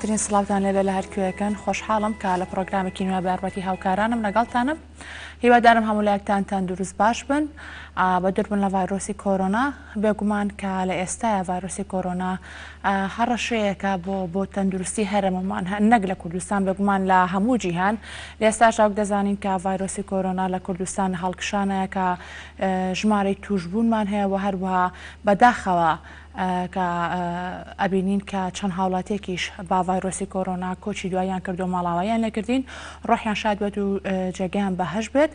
ترین سڵاوتان لێبێ لە هەرکوێکن خۆشحاڵم کە لە پرۆگرامێکی نوێ بەربەتی هاوکارانم لەگەڵتانم هیوادارم هەموو لایەکتانتان دروست باش بن بە دووربن لە ڤایرۆسی کۆرۆنا بێگومان کە لە ئێستاە ڤایرۆسی کۆرۆنا هەر ڕەشەیەکە بۆ تەندروستی هەرێمەمان نەک لە کوردستان بێگومان لە هەموو جیهان لە ئێستاش ئەو دەزانین کە ڤایرۆسی کۆرۆنا لە کوردستان هەڵکشانەیە کە ژمارەی توشبوونمان هەیە و هەروەها بەداخەوە کە ئەبینین کە چەند هاوڵاتێکیش با ڤایرۆسی کۆرۆنا کۆچی دواییان کردو ماڵاواییان لێکردین ڕۆحیان شاد بێت و جێگەیان بەهەش بێت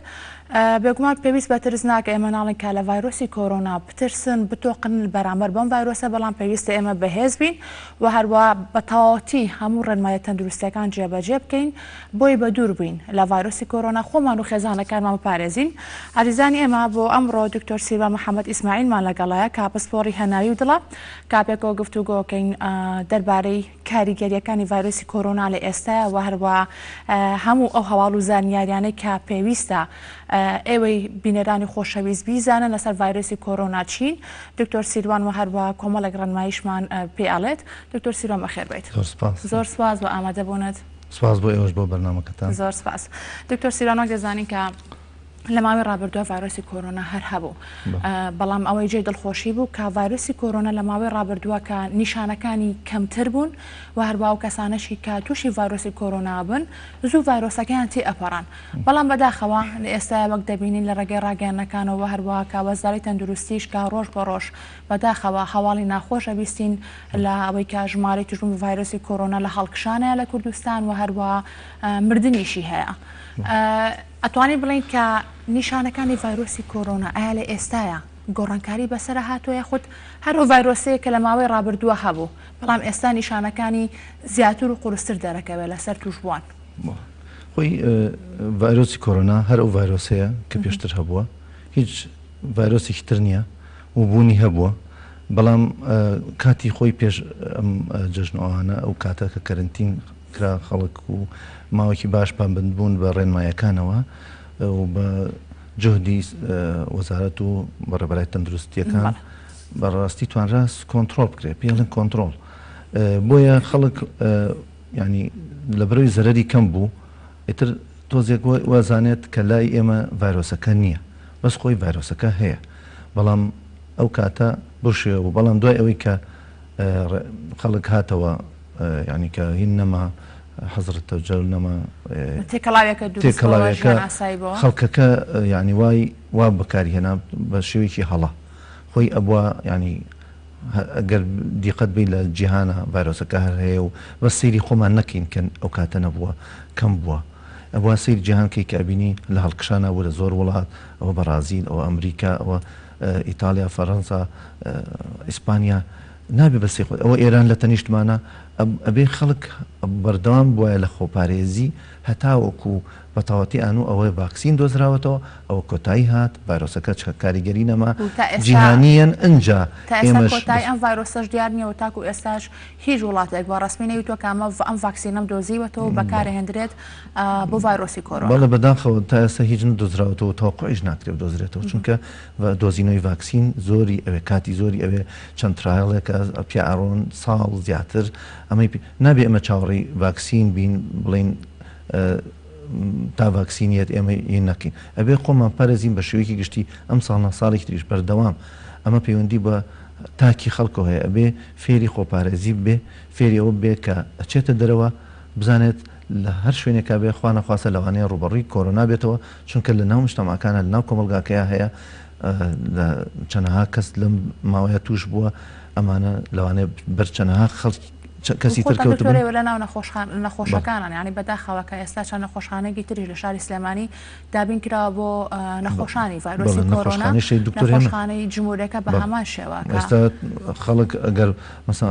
بێگومان پێویست بە ترس ناکە ئێمە ناڵین کە لە ڤایرۆسی کۆرۆنا بترسن بتۆقن بەرامبەر بەم ڤایرۆسە بەڵام پێویستە ئێمە بەهێز بین و هەروە بە تەواوەتی هەموو ڕێنمایە تەندروستیەکان جێبەجێ بکەین بۆی بە دوور بووین لە ڤایرۆسی کۆرۆنا خۆمان و خێزانەکانمان بپارێزین. عزیزانی ئێمە بۆ ئەمڕۆ دکتۆر سیروان محەممەد ئیسماعیلمان لەگەڵایە کە پسپۆڕی هەناوی و دڵە کاپێکەوە گفتوگۆکەین دەربارەی کاریگەریەکانی ڤایرۆسی کۆرۆنا لە ئێستاە و هەروە هەموو ئەو هەواڵ و زانیاریانەی کە پێویستە ئێوەی بینەرانی خۆشەویست بیزانن لەسەر ڤایرۆسی کۆرۆنا چین. دکتۆر سیروان و هەروە کۆمەڵێک ڕێنماییشمان پێڵێت. دکتۆر سیروان بەخێر بێت. زۆر سپاس بۆ ئامادەبوونت. سپاس بۆ ئێوەش بۆ بەرنامەکەتان. زۆر سپاس. دکتۆر سیروان وەک دەزانین کە لە ماوەی ڕابردووە ڤایرۆسی کۆرۆنا هەر هەبوو بەڵام ئەوەی جێ دڵخۆشی بوو کە ڤایرۆسی کۆرۆنا لە ماوەی ڕابردووە کە نیشانەکانی کەمتر بوون و هەروە و کەسانەشی کە تووشی ڤایرۆسی کۆرۆنا بن زوو ڤایرۆسەکەیان تێ ئەپەڕان بەڵام بەداخەوە لە ئێستا وەک دەبینین لە ڕێگەی ڕاگەیاندنەکانەوە هەروە کە وەزارەی تەندروستیش کە ڕۆژ بە ڕۆژ بەداخەوە هەواڵی ناخۆش ئەبیستین لە ئەوەی کە ژمارەی توشبوون ڤایرۆسی کۆرۆنا لە هەڵکشانەیە لە کوردستان و هەروە مردنیشی هەیە. ئەتوانین بڵین کە نیشانەکانی ڤایرۆسی کۆرۆنا ئایا لە ئێستاە گۆڕانکاری بەسەر هاتووە خودت هەرو ڤایرۆسەیە کە لە ماوەی ڕابردووە هەبوو بەڵام ئێستا نیشانەکانی زیاتر و قورستر دەرەکەوێت لەسەر توشبووان. خۆی ڤایرۆسی کۆرۆنا هەر ئەو ڤایرۆسەیە کە پێشتر هەبووە هیچ ڤایرۆسێکی تر نییە و بوونی هەبووە بەڵام کاتی خۆی پێش ئەم جژنەوەوانە ئەو کاتە کە کەرنتین کرا خەڵک و ماوەکی باش پابند بوون بە ڕێنمایەکانەوە و بە جهدی وەزارەت و بەڕێبەرای تەندروستیەکان بەڕاستی توانرا کۆنتترۆل بکرێت پێڵن کۆنتترۆل بۆیە خەڵک ینی لە بەرەوەی زەرەری کەم بوو ئیتر تۆزێک وازانێت کە لای ئێمە ڤایرۆسەکە نییە بەس خۆی ڤایرۆسەکە هەیە بەڵام ئەو کاتە بشێ و بەڵام دوای ئەوەی کە خەڵک هاتەوە ینی کە هین نەما حەزرتە جەل نەما تێکەڵاوێکە خەڵکەکە ینی وای وا بەکاری هێنا بە شێوەیەکی هەڵا خۆی ئەبووە ینی ئەگەر دیقەت بی لە جیهانە ڤایرۆسەکە هەر هەیە و بە سەیری خۆمان نەکەین کە ئەو کاتە نەبووە کەم بووە ئەوە سەیری جیهانکەی کە ئەبینی لە هەڵکشانە بوو لە زۆر وڵات ئەوە بەرازیل ئەوە ئەمریکا ئەوە ئیتالیا فەڕەنسا ئیسپانیا نابێ بەسێ خۆی ئەوە ئێران لە تەنیشتمانە ئەبێ خەڵک بەردەوام بواە لە خۆپارێزی هەتاوەکو بەتاوەتی ئانوو ئەوەی ڤاکسین دۆزراوەتەوە ئەوە کۆتایی هات ڤایرۆسەکە کاریگەری نەما جیهانیەن ئەنجا ئێمەشتای ئەم ڤایرۆسەش دیار نییەوە تاکو ئێستاش هیچ وڵاتێک بە ڕستمی نەویتوە کامە ئەم ڤاکسینەم دۆزیوەتەوە بەکارهێنرێت بۆ ڤایرۆسی کۆرۆنا بەڵێ بەداخەوە تا ئێستا هیچ نەدۆزراوەتەوە تەوەقعیش ناکرێت دۆزرێتەوە چونکە دۆزینەوەی ڤاکسین زۆری ئەوێ کاتی زۆری ئەوێ چەند ترایڵێکە پیا ئەڕۆن ساڵ زیاتر ئەمەی نابێ ئەمە چاوەڕی ڤاکسین بین بڵین تا ڤاکسینیت ئێمە نەکەین ئەبێ خۆمان پارێزین بە شێوەیەکی گشتی ئەم ساڵە ساڵێکی تریش بەردەوام ئەمە پەیوەندی بە تاکی خەڵکەوە هەیە ئەبێ فێری خۆپارێزی بێ فێری ئەوە بێ کە ئەچێتە دەرەوە بزانێت لە هەر شوێنێکا بێ خوا نەخواسە لەوانەیە ڕوبەڕووی کۆرۆنا بێتەوە چونکە لە ناو مجتەماکانە لە ناو کۆمەلگاکەیە هەیە لە چەندەها کەس لەم ماوەیە توش بووە ئەمانە لەوانەیە بەرچەندەها خەڵک کەسی ترکەوتوە لە ناو نەخۆشەکانان ینی بەداخەوە کە ئێستا چەند نەخۆشخانەیەکی تریش لە شاری سلێمانی دابین کراوە بۆ نەخۆشانی ڤایرۆسی کۆرۆنا نەخۆشخانەی جمهوریەکە بە هەمان شێوە ئێستا خەڵک ئەگەر مەسا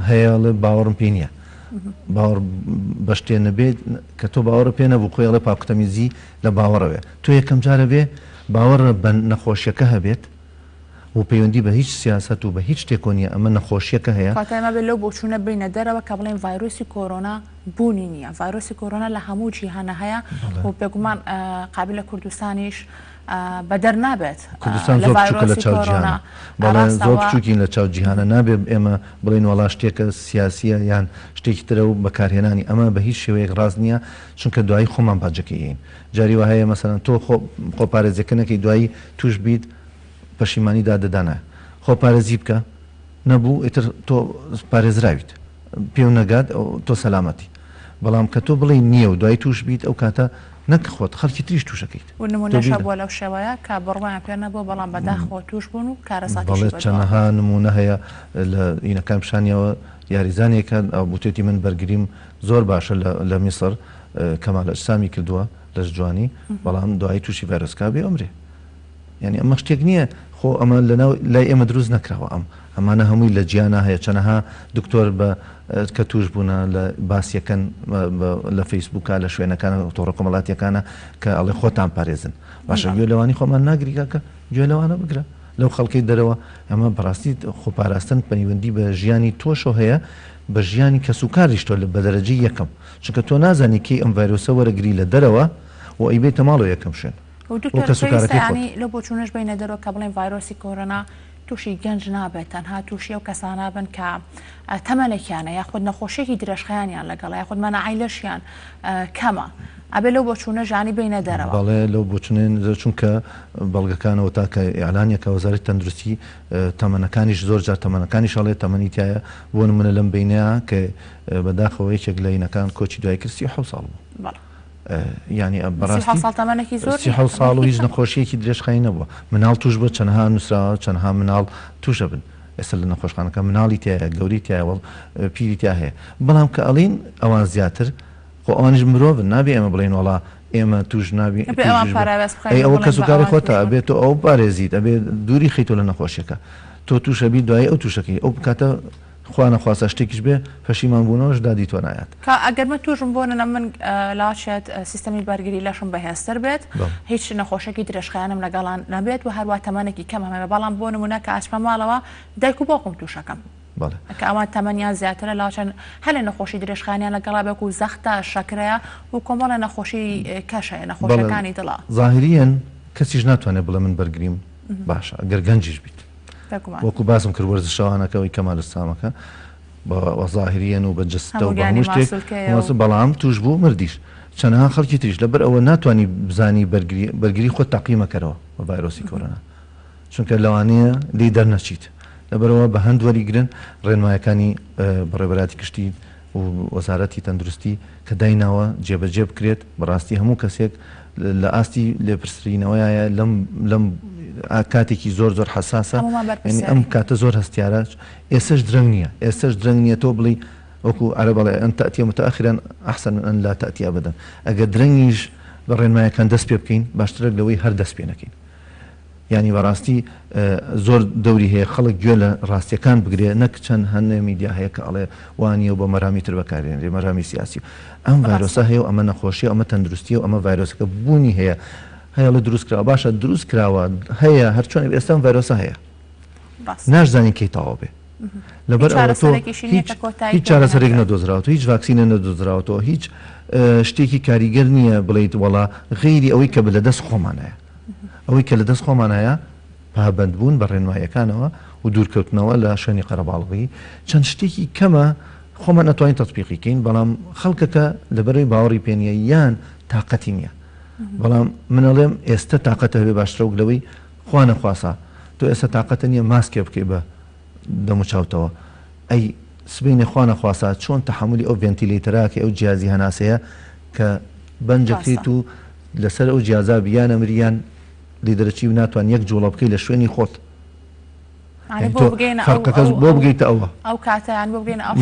هەیە لێ باوەڕم پێ نییە باوەڕ بە شتێ نەبێت کە تۆ باوەڕ پێ نەبوو خۆیڵێ پاکوتەمیزی لە باوەڕەوێ تۆ یەکەم جارە بێ باوەڕ بە نەخۆشیەکە هەبێت و پەیوەندی بە هیچ سیاست و بە هیچ شتێک نیە ئەمە نەخۆشیەکە هەیە کاتەمە بێت لەو بۆچوونە بینە دەرەوە کە بڵێن ڤایرۆسی کۆرۆنا بوونی نییە ڤایرۆسی کۆرۆنا لە هەموو جیهانە هەیە و بێگومان قابل لە کوردستانیش بە دەرنابێت کوردستان زۆر بچووکە لە چاو جیهانە بەڵێ زۆر بچووکین لە چاو جیهانە نابێت ئێمە بڵێن وڵا شتێکە سیاسیە یان شتێکی ترە و بەکارهێنانی ئەمە بە هیچ شێوەیەک ڕاست نییە چونکە دوایی خۆمان باجەکەین جاری وە هەیە مەسەرەن تۆ خۆپارێزیەکەنەکەی دوایی توش بیت پەشیمانیدا دەدانە خۆپارێزی بکە نەبوو ئیتر تۆ پارێزراویت پێو نەگات تۆ سەلامەتی بەڵام کە تۆ بڵێ نییە و دوای توش بیت ئەو کاتە نەکخۆت خەڵکی تریش تووشەکەیت و نمونەشە بووە لەو شێوەیە کە بڕوایان پێ نەبووە بەڵام بەداخەوە توش بوون و کارەساتیش بەڵێ چەندەها نمونە هەیە لە ئینەکان پیشانیەوە یاریزانێکە ئەو بوتێتی من بەرگریم زۆر باشە لە میسر کەمال ئەجسامی کردووە لە جوانی بەڵام دوایی تووشی ڤایرۆسکا بێ ئەمرێ یعنی ئەمە شتێک نییە خۆ ئەمە لەناو لای ئێمە دروست نەکراوە ئەمانە هەمووی لە جیانە هەیە چەنەها دکتۆر بە کە توش بوونە لە باسیەکەن لە فەیسبووکە لە شوێنەکانە تۆڕە کۆمەڵاتیەکانە کە ئەڵێ خۆتان پارێزن باشە گوێ لەوانی خۆمان ناگریکە گوێ لەوانە بگرە لەو خەڵکی دەرەوە ئەمە بەڕاستی خۆپاراستن پەیوەندی بە ژیانی تۆشۆ هەیە بە ژیانی کەسوکاریش تۆ لە بەدەرەجی یەکەم چونکە تۆ نازانی کەی ئەم ڤایرۆسە وەرەگری لە دەرەوە و ئەیبێتە ماڵەوە یەکەم شوێن ینی لە بۆچوونش بینە دەرەوە کە بڵێن ڤایرۆسی کۆرۆنا تووشی گەنج نابێت تەنها تووشی ئەو کەسانە بن کە تەمەنێکیانە یاخود نەخۆشیێکی درێژخەیانیان لەگەڵ یاخود مەناعیلەشیان کەمە ئەبێ لەو بۆچوونە ژانی بینە دەرەوە بەڵێ لەو بۆچونێن چونکە بەڵگەکانەوە تاکە ئیعلانیەکە وەزارەتی تەندروستی تەمەنەکانیش زۆر جار تەمەنەکانی شەڵێ تەمەنی تایە بۆ نمونە لەم بینەیە کە بەداخەوە یەکێک لە هینەکان کۆچی دوای کرد 37 ساڵ بوو ینی بەڕاستی ساڵ و هیچ نەخۆشیەکی درێژخایی نەبووە مناڵ توش بە چەندها نووسراوە چەندها مناڵ توشە بن ئێستا لە نەخۆشخانەکە مناڵی تایە گەوری تایە پیری تا هەیە بەڵام کە ئەڵین ئەوان زیاتر خۆ ئەوانش مرۆڤن نابێ ئێمە بڵێن وڵا ئێمە توش نابی ئەوە کەسوکاری خۆتە ئەبێت ئەو پارێزیت ئەبێ دووری خیتۆ لە نەخۆشیەکە تۆ توشەبی دوای ئەو تووشەکەی ئەو بکاتە خوانە خواستە شتێکیش بێ پەشیمان بوونەوەش دادی تۆ نایەت ئەگەرمە توژم بۆنە من لاچێت سیستەمی بەرگری لەشم بەهێزتر بێت هیچ نەخۆشێکی درێژخایانم لەگەڵان نەبێت و هەروە تەمەنێکی کەم هەمە بەڵام بۆ نمونە کە ئاچمە ماڵەوە دایک و باوکم تووشەکەم کە ئەوان تەمەنیان زیاترە لاچەن هەلێ نەخۆشی درێژخانیان لەگەڵا بێک و زەختە شەکرەیە و کۆمەڵە نەخۆشی کەشەیە نەخۆشیەکانی دڵا ظاهریەن کەسیش ناتوانێت بڵێ من بەرگریم باشە ئەگەر گەنجیش بیت وەکو باسم کرد وەرزشەوانەکەەوەی کەمال سامەکە بە ظاهریەن و بە جستە و بە شتێک بەڵام توش بوو مردیش چەندها خەڵکی تریش لەبەر ئەوە ناتوانانی بزانی بەرگری خۆت تاقیمەکەرەوە بە ڤایرۆسی کۆرۆنا چونکە لەوانەیە لی دەرنەچیت لەبەرەوە بە هەند وەریگرن ڕێنمایەکانی بەڕێبەراتی کشتی و وەزارەتی تەندروستی کە دایناوە جێبەجێ بکرێت بەڕاستی هەموو کەسێک لە ئاستی لێپرسرینەوەیە لەم کاتێکی زۆر حساسە ئەم کاتە زۆر هەستیارە ئێسش درەنگ نییە درەنگ نییە تۆ بڵی وەکو عەرە بەڵێ ئەن تەئتیە متەئەخیرەن ئەحسەن ئەن لا تەئتی ئەبەدەن ئەگەر درەنگیش بە ڕێنمایەکان دەست پێ بکەین باشترە لەوەی هەر دەست پێ نەکەین ینی بەڕاستی زۆر دەوری هەیە خەڵک گوێ لە ڕاستیەکان بگرێ نەک چەند هەندێک میدیا هەیە کە ئەڵێ وانیە و بە مەرامی تر بەکارێنرێ مەرامی سیاسی ئەم ڤایرۆسە هەیە و ئەمە نەخۆشیە ئەمە تەندروستی و ئەمە ڤایرۆسەکە بوونی هەیە لە دروست کراوە باشە دروست کراوە هەیە هەرچۆن ئێستا ڤایرۆسە هەیە ناشزانین کەی تەواو بێ لەبەر هیچ چارەسەرێک نەدۆزراوەوە هیچ ڤاکسینە نەدۆزراوەوە هیچ شتێکی کاریگەر نییە بڵیت وەڵا غەیری ئەوەی کە لە دەست خۆمانەیە ئەوەی کە لە دەست خۆمانایە پابەندبوون بە ڕێنمایەکانەوە و دوورکەوتنەوە لە شوێنی قەرەباڵغی چەند شتێکی کەمە خۆمان ناتوانین تەطبیقیکەین بەڵام خەڵکەکە لەبەرەوەی باوەڕی پێنیە یان تااقەتی نییە بەڵام منەڵێم ئێستا تااقەتە هەبێ باشترە و لەوەی خوا نەخواسا تۆ ئێستا تااقەتە نییە ماسکێ بکەی بە دەموچاوتەوە ئەی سبینە خوا نەخواسا چۆن تەحملی ئەو ڤێنتیلەیتەراکە ئەو جیازی هەناسەیە کە بەنجەکەیت و لەسەر ئەو جیازا بیان ئەمریان لی دەرەچی و ناتوان یەک جوڵە بکەی لە شوێنی خۆت بۆ بگەیتە ئەوە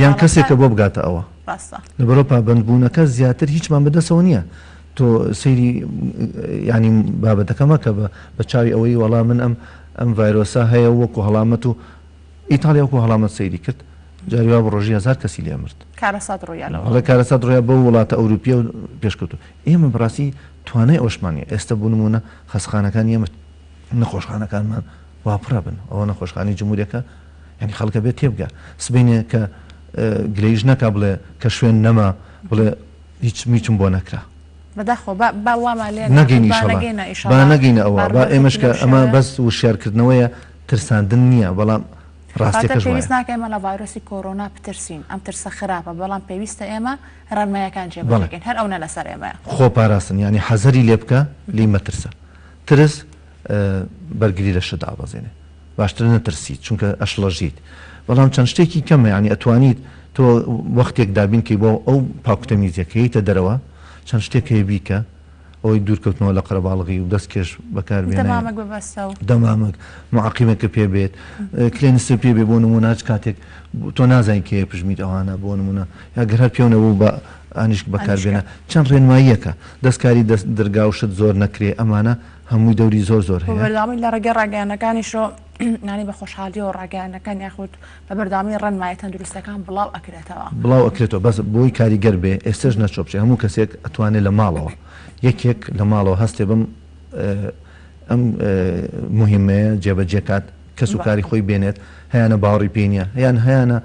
یان کەسێکە بۆ بگاتە ئەوە لەبەرەوە پابەندبوونەکە زیاتر هیچمان بەدەستەوە نییە تۆ سەیری ینی بابەتەکەمە کە بە چاوی ئەوەی وەڵا من ئەم ڤایرۆسە هەیە وەکو هەڵامەت و ئیتالیا وەکو هەڵامەت سەیری کرد جاریوا بە ڕۆژی 1000 کەسی لێ مرد کارەسات ڕۆیا بە وڵاتە ئەوروپیە و پێشکەوتو ئێمە بەڕاستی توانای ئەوشمانە ئێستا بوونمونە خەسخانەکان ئێمە نەخۆشخانەکانمان واپڕە بن ئەوە نەخۆشخانی جمهوریەکە ینی خەڵکە بێت تێبگە سبینێ کە گلەیژ نەکا بڵێ کە شوێن نەما بڵێ هیچ میچم بۆ نەکرا نەگەینە ئەوە با ئێمەش کە ئەمە بەس وشارکردنەوەیە ترساندن نییە بەڵام ڕاستیەکەش پێویست ناکە ئێمە لە ڤایرۆسی کۆرۆنا بترسین ئەم ترسە خراپە بەڵام پێویستە ئێمە ڕەنمایەکان جێبەجێبکەین هەر ئەو نە لەسەر ئێمەیە خۆپاراستن ینی حەزەری لێ بکە لی مەترسە ترس بەرگری لە شت ئابەزێنێ باشتر نەترسیت چونکە ئەشڵەژیت بەڵام چەند شتێکی کەمە ینی ئەتوانیت تۆ وەختێک دابین کەی بۆ ئەو پاکوتەمیزیەکەیتە دەرەوە چەند شتێک هەیە بیکە ئەوەی دوورکەوتنەوە لە قەرەباڵغی و دەستکێش بەکاربێنێ دەمامک معقیمێکە پێ بێت کلێنسە پێ بێ بۆ نمونە کاتێک تۆ نازانین کێ پژمیت ئەوانە بۆ نمونە یا گەر هەر پێونەبوو بە ئانیشک بەکاربێنە چەند ڕێنماییەکە دەستکاری دەرگا و شت زۆر نەکرێ ئەمانە هەمووی دەوری زۆر هەیە بەردامی لە ڕێگە ڕاگەیانەکانیشۆ نانی بە خۆشحالی و ڕاگەیانەکان یاخود بە بەردامی ڕەنمایە تەندروستەکان بڵاو ئەکرێتەوە بەس بۆی کاریگەر بێ ئێستش نەچۆبچێ هەموو کەسێک ئەتوانێت لە ماڵەوە یەکێک لە ماڵەوە هەستێ بم ئەم مهمەیە جێبەجێکات کەس و کاری خۆی بێنێت هەیەە باوەڕی پێینە هەیەە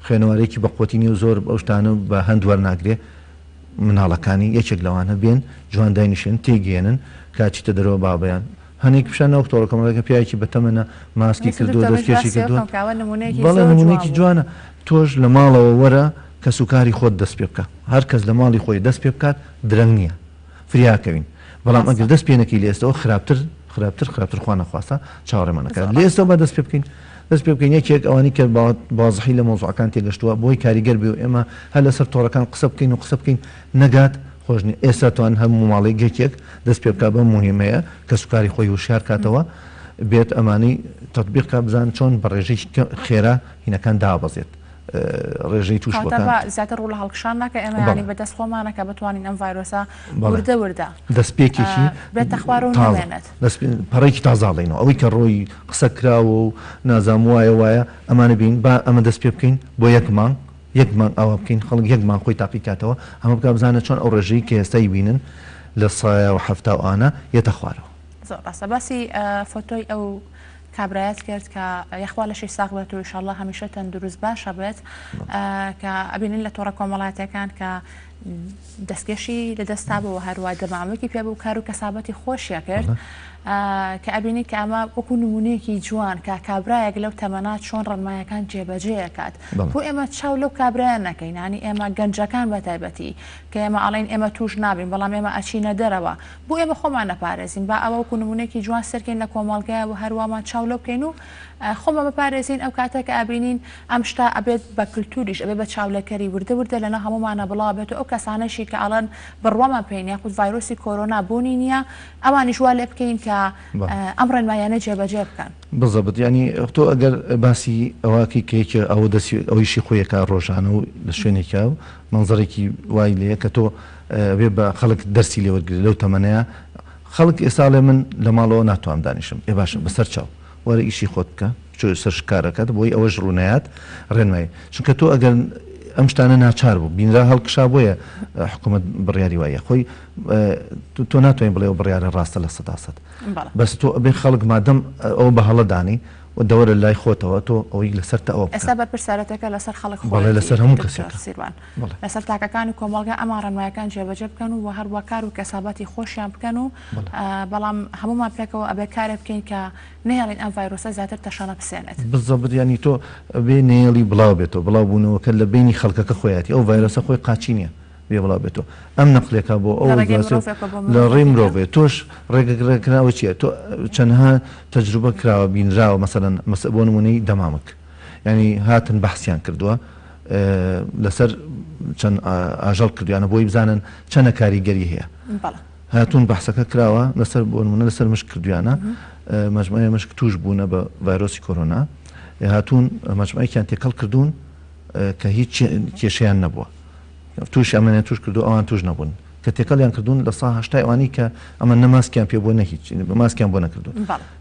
خوێنەوارێکی بەقوتینی و زۆر ئەو شتانە بە هەند وەرناگرێ مناڵەکانی یەکێک لەوانە بێن جوان داینیشێن تێگەێنن کاچیتە دەرەوە بابیان هەنێک پیشان نەوەکتۆڕەکەمەڵەکە پیاکی بەتەمەنە ماسکی کردو دەستکێشی کردووە بەڵێ نمونەیەکی جوانە تۆش لە ماڵەوە وەرە کە سوکاری خۆت دەست پێ بکە هەر کەس لە ماڵی خۆی دەست پێ بکات درەنگ نییە فریاکەوین بەڵام ئەگەر دەست پێنەکەی لە ئێستەوە خراپتر خوا نەخواستە چاوەڕێمانەکە لە ئێستا بە دەست پێ بکەین دەست پێ بکەین یەکێک ئەوانی کە بازحی لە مۆزوعەکان تێگەشتووە بۆی کاریگەر بێ و ئێمە هەر لەسەر تۆڕەکان قسە بکەین نەگات خۆشنی ئێستا توان هەموو ماڵی گەکێک دەست پێ بکە بە مهمەیە کە سوکاری خۆی وشار کاتەوە بێت ئەمانی تطبیق بزان چۆن بە ڕێژەی خێرا هینەکان دابەزێت ڕێژەی توش زیاتر ڕوو لە هەڵکشان ناکە ئێمە ینی بەدەست خۆمانەکە بتوانین ئەم ڤایرۆسە وردە دەستپێکێکی بێتە خوار و نامێنێت پەڕێکی تازاڵینەوە ئەوەی کە ڕۆی قسە کراوە و نازام وایە ئەمانە بین با ئەمە دەست پێ بکەین بۆ یەک مانگ ئەوە بکەین خەڵک یەک مانگ خۆی تاقیکاتەوە ئەمە بکە بزانە چۆن ئەو ڕێژەی کە ئێستای بینن لە 170 یەتە خوارەوە زۆر ڕاستە باسی فۆتۆی ئەو کابرایەت کرد کە یەخوا لەشی ساغ بێت و ئینشاڵڵا هەمیشە تەندروست باشە بێت کە ئەبینین لە تۆڕە کۆمەڵایەتەکان کە دەستکێشی لە دەستا بوو هەروە دەمامەکی پێ بوو کار و کەسابەتی خۆشیە کرد کە ئەبینی کە ئەمە وەکو نمونەیەکی جوان کە کابرایەک لەو تەمەنات چۆن ڕەنمایەکان جێبەجێەکات بۆ ئێمە چاو لەو کابرایان نەکەین ینی ئێمە گەنجەکان بە تایبەتی کە ئێمە ئەڵێن ئێمە توش نابین بەڵام ئێمە ئەچینە دەرەوە بۆ ئێمە خۆمان نەپارێزین با ئەوە وەکو نمونەیەکی جوان سەرکەین لە کۆمەڵگەیە و هەروەمان چاو لەو بکەین و خۆمە بپارێزین ئەو کاتە کە ئەبینین ئەم شتا ئەبێت بە کللتوریش ئەبێ بە چاولەکەری وردە لەنە هەمومانە بڵاو بێت و ئەو کەسانەشی کە ئەڵەن بڕوامە پێین یاخود ڤایرۆسی کۆرۆنا بوونی نییە ئەوانیش وا لێ بکەین کە ئەم ڕێنمایانە جێبەجێ بکەن بزەبت ینی تۆ ئەگەر باسی ئەوەکی کێکە ئەوە ئەویشی خۆیەکە ڕۆژانە و لە شوێنێکە و منزەرێکی وای لەیە کە تۆ بێ بە خەڵک دەرسی لێوەرگری لەو تەمەنەیە خەڵک ئێستا لێ من لە ماڵەوە ناتوانم دانیشم ێ باشە بەسەر چاو وەرە ئیشی خۆت بکە سەر شکارەکەت بۆی ئەوەش ڕوونایەت ڕێنمایی چونکە تۆ ئەگەر ئەم شتانە ناچار بوو بینرا هەڵکشا بۆیە حکوومەت بڕیاری وایە خۆی تۆ ناتوانین بڵێ بڕیارە ڕاستە لە 100 بەس تۆ ئەبێ خەڵک مادەم ئەو بە هەڵەدانی و دەوەرە لای خۆتەوە تۆ ئەوەی لەسەر ئەوە ئێستا بەرپرسارەتەکە لەسەر خەڵک بەڵێ لەسەر هەموو کەسێک سیروان لەسەر تاکەکانی کۆمەڵگە ئەمان ڕەنمایەکان جێبەجێ بکەن و هەروە کار و کەسابەتی خۆشیان بکەن و بەڵام هەمومان پێکەوە ئەبێ کارێ بکەین کە نهێڵین ئەم ڤایرۆسە زیاتر تەشانە بسێنێت بزەبت ینی تۆ بێ نێڵی بڵاو بێتەوە بڵاو بوونەوەکە لە بینی خەڵکەکە خۆیەتی ئەو ڤایرۆسە خۆی قاچی نییە بێ بڵاو بێتەوە ئەم نەقلێکە بۆ ئەو لە ڕێی مرۆڤێ تۆش ڕێگەکراوە چییە تۆ چەندها تەجروبە کراوە بینراوە مەسەرەن بۆ نمونەی دەمامک ینی هاتن بەحسیان کردووە لەسەر چەند ئاژەڵ کردویانە بۆی بزانن چەنە کاریگەری هەیە هاتوون بەحسەکە کراوە لەسەر بۆ نمونە لەسەر مشک کردویانە مەجموعە مشک توش بوونە بە ڤایرۆسی کۆرۆنا هاتوون مەجموعەیەکیان تێکەڵ کردوون کە هیچ کێشەیان نەبووە توش ئەمەیان توش کردو ئەوان توش نەبوون کە تێکەڵیان کردوون لە 180 ئەوانی کە ئەمە نەماسکیان پێ بۆ نەهیچ ماسکیان بۆ نەکردو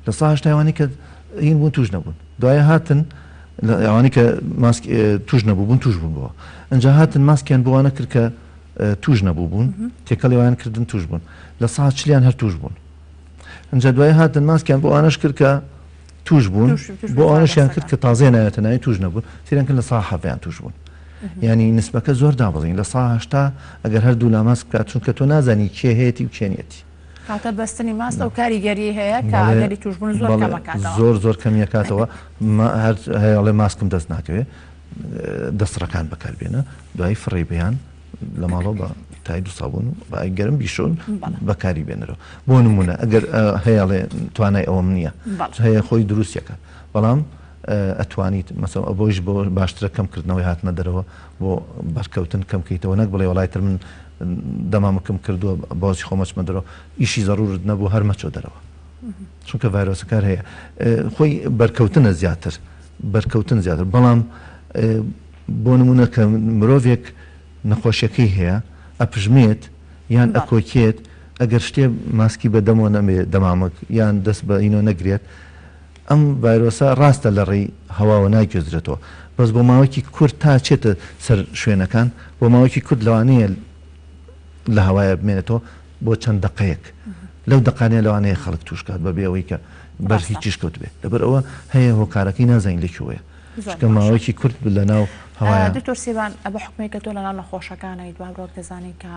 لە 180 ئەوانی کە هین بوون توش نەبوون دوایە هاتن ئەوانی کە توش نەبوو بوون توش بوون بەوە ئەنجا هاتن ماسکیان بۆوانە کرد کە توش نەبوو بوون تێکەڵیوان کردن توش بوون لە 140 هەر توش بوون ئەنجا دوای هاتن ماسکیان بۆ ئانەش کرد کە توش بوون توش بوون بۆ ئەوانشیان ڤایرۆسەکە. کرد کە تازە نایەتە ناوی توش نەبوون تیرانکە لە سا حەڤیان توش بوون ینی نسبەکە زۆر دابڵین لە سا هەشتا ئەگەر هەردوو لاماس بکات چونکە تۆ نازانی کێ هەیەی و کێنیەتی کاتە بەستنی ماستە و کاریگەری هەیە کە ئەگەری توشبوون زۆر کەمەکاتەوە زۆر کەمیەکاتەوە هەر هەیەڵێ ماسکم دەست ناکەوێت دەستڕەکان بەکاربێنە دوای فڕێ بەیان لە ماڵەوە بە تای دو سابوون و بە گەرم بیشۆن بەکاری بێنەرەوە بۆ نمونە ئەگەر هەیەڵێ توانای ئەوەم نییە هەیە خۆی دروستیەکە بەڵام ئەتوانیت مەسەڵ ئەوەش بۆ باشترە کەمکردنەوەی هاتنە دەرەوە بۆ بەرکەوتن کەمکەیتەوە نەک بڵێ وڵایتر من دەمامەکەم کردووە بازی خۆمەچمە دەرەوە ئیشی زەڕورت نەبوو هەرمەچۆ دەرەوە چونکە ڤایرۆسەکار هەیە خۆی بەرکەوتنە زیاتر بەرکەوتن زیاتر بەڵام بۆ نمونە کە مرۆڤێک نەخۆشیەکەی هەیە ئەپژمێت یان ئەکۆکێت ئەگەر شتێ ماسکی بە دەمەوە نەمێ دەمامک یان دەست بە ئینۆ نەگرێت ئەم ڤایرۆسە ڕاستە لە ڕێی هەواوە ناگوێزرێتەوە بەس بۆ ماوەکی کورت تا چێتە سەر شوێنەکان بۆ ماوەکی کورت لەوانەیە لە هەوایە بمێنێتەوە بۆ چەند دقەیەک لەو دقانەیە لەوانەیە خەڵک توشکات بەبێ ئەوەی کە بەر هیچیش کەوت بێت لەبەر ئەوە هەیە هۆکارەکەی نازانین لەکوێیە چکە ماوەیەکی کورت لە ناو هەوایە دکتۆر سیبان بە حکومەی کە تۆ لە ناو نەخۆشەکانەی دوام ڕۆک دەزانین کە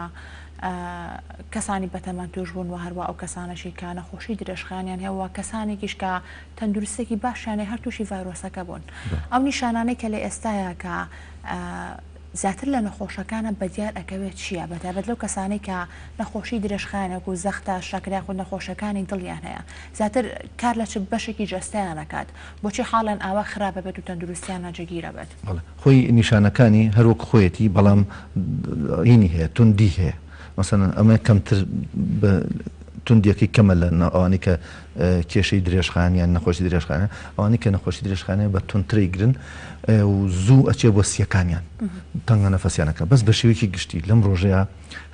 کەسانی بەتەمەند توش بوون و هەروە ئەو کەسانەشی کە نەخۆشی درێژخانیان هەیە کەسانێکیش کە تەندروستێکی باشیانەی هەر تووشی ڤایرۆسەکە بوون ئەو نیشانانەی کە لە ئێستاە کە زیاتر لە نەخۆشەکانە بەدیار ئەکەوێت چییە بەتابەت لەو کەسانی کە نەخۆشی درێژخانێک و زەختە شەکریا و نەخۆشەکانی دڵیان هەیە زیاتر کار لە چ بەشێکی جەستەیان نەکات بۆچی حاڵەن ئاوا خراپە بێت و تەندروستیان ناجێگیرە بێت خۆی نیشانەکانی هەروەک خۆیەتی بەڵام هینی هەیە توندی هەیە مەسەن ئەمە کەمتر توندیەکەی کەمە لە ئەوانی کە کێشەی درێژخانیان نەخۆشی درێژخانە ئەوانی کە نەخۆشی درێژخانەیە بە تونتری گرن و زوو ئەچێ بۆ سیەکانیان تەنگە نەفەسیانەکە بەس بە شێوەیەکی گشتی لەم ڕۆژەیە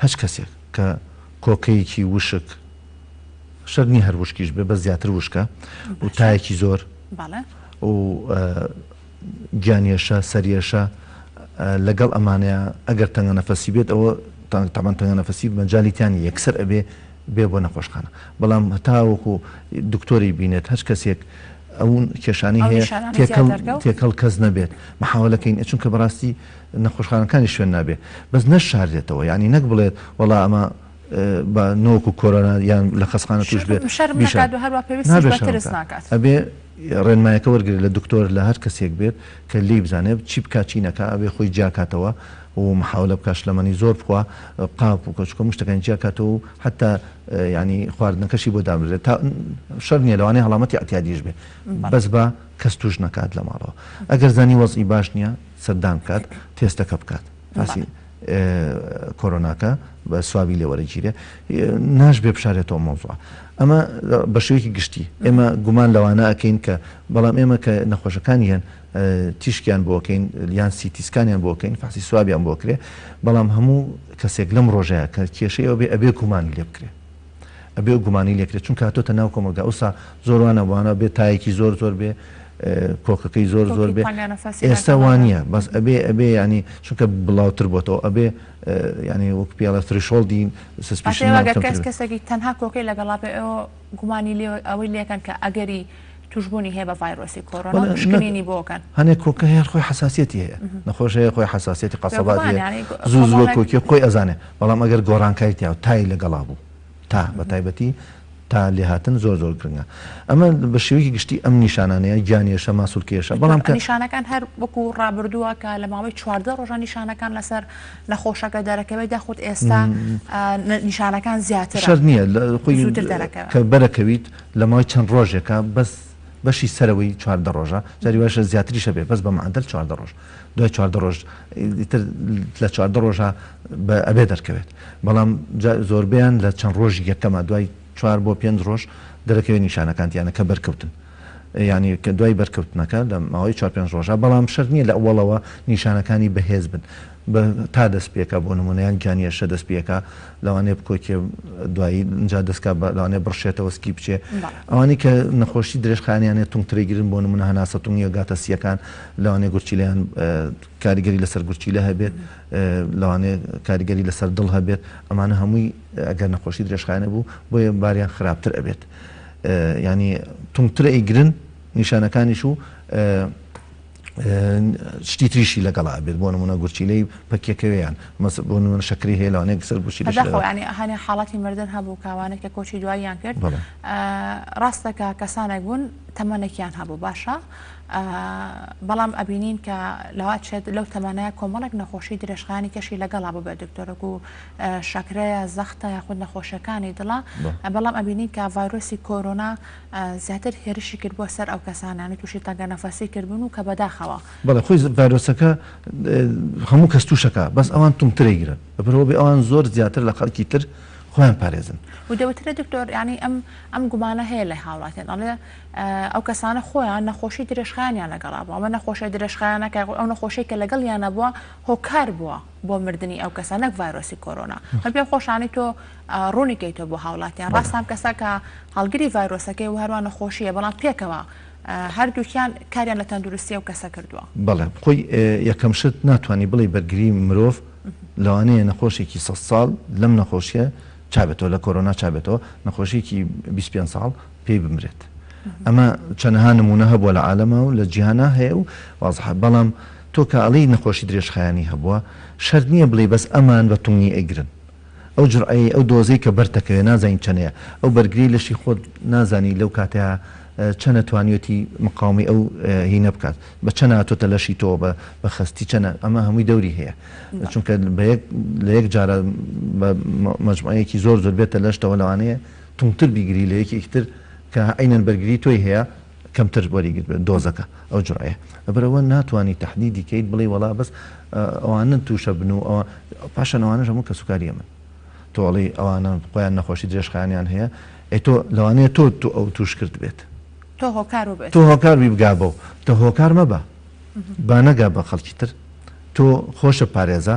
هەچ کەسێک کە کۆکەیەکی وشک شەرنی هەر وشکیش بێ بە زیاتر وشکە و تایەکی زۆر و گیانێشە سەریێشە لەگەڵ ئەمانەیە ئەگەر تەنگە نەفەسی بێت ئەوە تامان تەنگە نەفەسی مەجاالیتیانی یەکسەر ئەبێ بێ بۆ نەخۆشخانە بەڵام هەتاوەکو دکتۆری بینێت هەچ کەسێک ئەوون کێشانی هەیە تێکەڵ کەس نەبێت محاولەکەین چونکە بەڕاستی نەخۆشخانەکانی شوێن نابێت بەس نەشاردێتەوە ینی نەک بڵێت وەڵا ئەمە بە نۆک و کۆرۆنا یان لە خەسخانە توش بێت ئەبێ ڕێنمایەکە وەرگێت لە دکتۆر لە هەر کەسێک بێت کە لی بزانێت چی بکات چی نەکە ئەبێ خۆی جیاکاتەوە و محاولە بکاش لەمەنی زۆر بخوا قاپ و کەچکە مشتەکان جیاکاتەوە و حتا ینی خواردنەکەشی بۆ دابرێت تا شەر نییە لەوانەیە هەڵامەتی ئەتیادیش بێ بەس بە کەس توش نەکات لە ماڵەوە ئەگەر زانی وەزئی باش نییە سەردان بکات تێستەکە بکات باسی کۆرۆناکە بە سواوی لێوەرەگیرێ ناش بێ بشارێتەوە مۆزوع ئەمە بە شێوەیەکی گشتی ئێمە گومان لەوانە ئەکەین کە بەڵام ئێمە کە نەخۆشەکانی هەن تیشکیان بۆکەین یان سیتیسکانیان بۆکەین فاسی سوابیان بۆکرێ بەڵام هەموو کەسێک لەم ڕۆژەیە کە کێشەیەوە بێ ئەبێ گومانی لێ بکرێ ئەبێ گومانی لێکرێت چونکە هاتۆتە ناو کۆمەلگا ئەوسا زۆروانە وانە بێ تایەکی زۆر بێ کۆکەکەی زۆر بێ ئێستا وانە بەس ئەبێ ینی چونکە بڵاوتر بۆتەوە ئەبێ ینی وەک پیاڵە تریشۆڵدی کەسێکی تەنها کۆکەی لەگەڵا بێ ئەوە گومانی ئەوەی لێکەن کە ئەگەری توشبوونی هەیە بە ڤایرۆسی کۆرۆنا شکنینی بۆکەن هەنێک کۆکە هەیە خۆی حساسیەتی هەیە نەخۆشەیە خۆی حساسیەتی قەسەباتی زوو کۆکی خۆی ئەزانێ بەڵام ئەگەر گۆڕانکایتیا و تای لەگەڵا بوو تا بە تایبەتی تا لێهاتن زۆر گرنگە ئەمە بە شێوەیەکی گشتی ئەم نیشانانەیە گیانێشە ماسوولکێشە بەڵام کە نیشانەکان هەر وەکو ڕابردووە کە لە ماوەی 14 ڕۆژە نیشانەکان لەسەر نەخۆشەکە دەرەکەوێت داخود ئێستا نیشانەکان زیاتر شەر نییە کە بەرەکەویت لە ماوەی چەند ڕۆژێکە بەس بەشی سەرەوەی 14 ڕۆژە جاری واشە زیاتریشە بێ بەس بە معدل 14 ڕۆژ دوای 14 ڕۆژ لە 14 ڕۆژە ئەبێ دەرکەوێت بەڵام زۆربیان لە چەند ڕۆژی یەکەمە دوای 4 بۆ 5 ڕۆژ دەرەکەوێت نیشانەکانتیانە کە بەرکەوتن ینی کە دوای بەرکەوتنەکە لە ماوەی 4-5 ڕۆژە بەڵام شەر نییە لە ئەوڵەوە نیشانەکانی بەهێز بن تا دەست پێکە بۆ نمونەیان گیانێشە دەست پێکە لەوانێ بکۆکێ دوایی اینجا دەستکە لەوانێ بڕشێتەوە سکی بچێ ئەوانی کە نەخۆشی درێژخانیانێت تونگترێگیرن بۆ نمونە هەناسە تونگیە گاتە سیەکان لەوانێ گورچیلیان کاریگەری لەسەر گورچیلە هەبێت لەوانێ کاریگەری لەسەر دڵ هەبێت ئەمانە هەمووی ئەگەر نەخۆشی درێژخانە بوو بۆیە باریان خراپتر ئەبێت ینی تونگترە ئەیگرن نیشانەکانیش و شتی تریشی لەگەڵا بێت بۆ نمونە گورچیلەی پەکێکەوەیان بۆ نمونە شەکری هەیە لەوانەیە سەر گورچی ینی هەنێ حاڵاتی مردن هەبوو کاوانێکە کۆچی دواییان کرد ڕاستەکە کەسانێک بوون تەمەنێکیان هەبوو باشە بەڵام ئەبینین کە لەوات لەو تەمانەیە کۆمەڵێک نەخۆشی درێژخانی کەشی لەگەڵا بوو بە دکتۆرەک و شەکرەیە زەختە یاخود نەخۆشیەکانی دڵە بەڵام ئەبینین کە ڤایرۆسی کۆرۆنا زیاتر هێرشی کرد بۆ سەر ئەو کەسانانی تووشی تەنگەنەفەسی کردبوون و کە بەداخەوە بەڵێ خۆی ڤایرۆسەکە هەموو کەس تووشەکە بەس ئەوان تومترێگرن بەبەرەوە بێ ئەوان زۆر زیاتر لە خەڵکی تر خۆیان پارێزن و دەوترێت دکتۆر ینی ئەم گومانە هەیە لە هاوڵاتێن ئەڵێ ئەو کەسانە خۆیان نەخۆشی درێژخایانیان لەگەڵا بوو ئەمە نەخۆشی درێژخایانەکە ئەو نەخۆشی کە لەگەڵیانە بووە هۆکار بووە بۆ مردنی ئەو کەسە نەک ڤایرۆسی کۆرۆنا هەر پێم خۆشانی تۆ ڕوونیکەیتەوە بۆ هاوڵاتیان ڕاستام کەسە کە هەڵگری ڤایرۆسەکەی و هەروە نەخۆشیە بەڵام پێکەوە هەردووکیان کاریان لە تەندروستی ئەو کەسە کردووە بەڵێ خۆی یەکەم شت ناتوانانی بڵێ بەرگری مرۆڤ لەوانەیە نەخۆشێکی 100 ساڵ لەم نەخۆشیە چابێتەوە لە کۆرۆنا چابێتەوە نەخۆشیێکی 25 ساڵ پێی بمرێت ئەمە چەندەها نمونە هەبووە لە عالەمە و لە جیهانە هەیە و وازح بەڵام تۆ کە ئەڵەی نەخۆشی درێژخایانی هەبووە شەرت نییە بڵێ بەس ئەمان بە توونی ئەیگرن ئەو جرعی ئەو دۆزەی کە بەرتەکەوێ نازانین چەنەیە ئەو بەرگری لەشی خۆت نازانی لەو کاتەیە چەنە توانیوەتی مقاومی ئەو هینە بکات بە چەنە هاتۆتە لەشی تۆ بە خستی چەنە ئەمە هەمووی دەوری هەیە چونکە لە یەک جارە مەجموعەیەکی زۆر بێتە لەشتەوە لەوانەیە تونتر بیگری لە یەکێکتر کە ئەینەن بەرگری تۆی هەیە کەمتر وەریگرت دۆزەکە ئەو جرعەیە لەبەرەوە ناتوانانی تەحدیدی کەیت بڵێ وەڵا بەس ئەوانن تووشە بن و ئەوە پاشان ئەوانەش هەموو کەسوکاریە من تۆڵی ئەوانە خۆیان نەخۆشی درێژخایانیان هەیە تۆ لەوانەیە تۆ ئەو توش کرد بێت تۆ هۆکاربی بگا بەو تۆ هۆکار مەبە با نەگا بە خەڵکی تر تۆ خۆشە پارێزە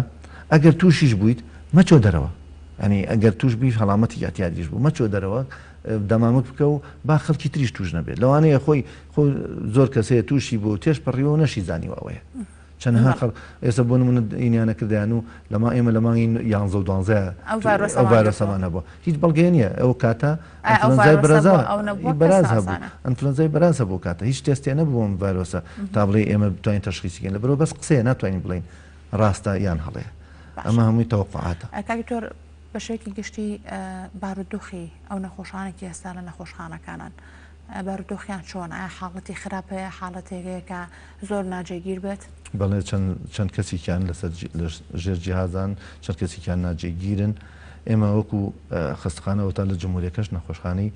ئەگەر تووشیش بوویت مەچۆ دەرەوە ئەنی ئەگەر توش بی هەڵامەتی یاتیادیش بوو مەچۆ دەرەوە دەمامک بکە و با خەڵکی تریش توش نەبێت لەوانەیە خۆی زۆر کەسەیە تووشی بۆ تێش پەڕیەوە نەشی زانیوە ئەوەیە چەندها ئێستا بۆ نمونە ئینیانە کردیان و لەما ئێمە لە مانگی 11 و 12 ئەو ڤایرۆسەمان هەبووە هیچ بەڵگەیە نییە ئەو کاتە ئەنفلەنزای بەراز هەبوو ئەنفلەنزای بەراز هەبوو کاتە هیچ تێستێ نەبووە ئەم ڤایرۆسە تا بڵێ ئێمە بتوانین تەشخیصیکەین لەبەرەوە بەس قسەیە ناتوانین بڵین ڕاستە یان هەڵەیە ئەمە هەمووی تەوەقعاتە کاکتۆر بە شێوەیەکی گشتی بارودۆخی ئەو نەخۆشخانێکی ئێستا لە نەخۆشخانەکانان بارودۆخیان چۆن ئایا حاڵەتی خراپەیە حاڵەتێکەیە کە زۆر ناجێگیر بێت بەڵێ چەند کەسێکیان لەسەر ژێر جیهازان چەند کەسێکیان ناجێگیرن ئێمە وەکو خستخانەوە تا لە جمهوریەکەش نەخۆشخانەی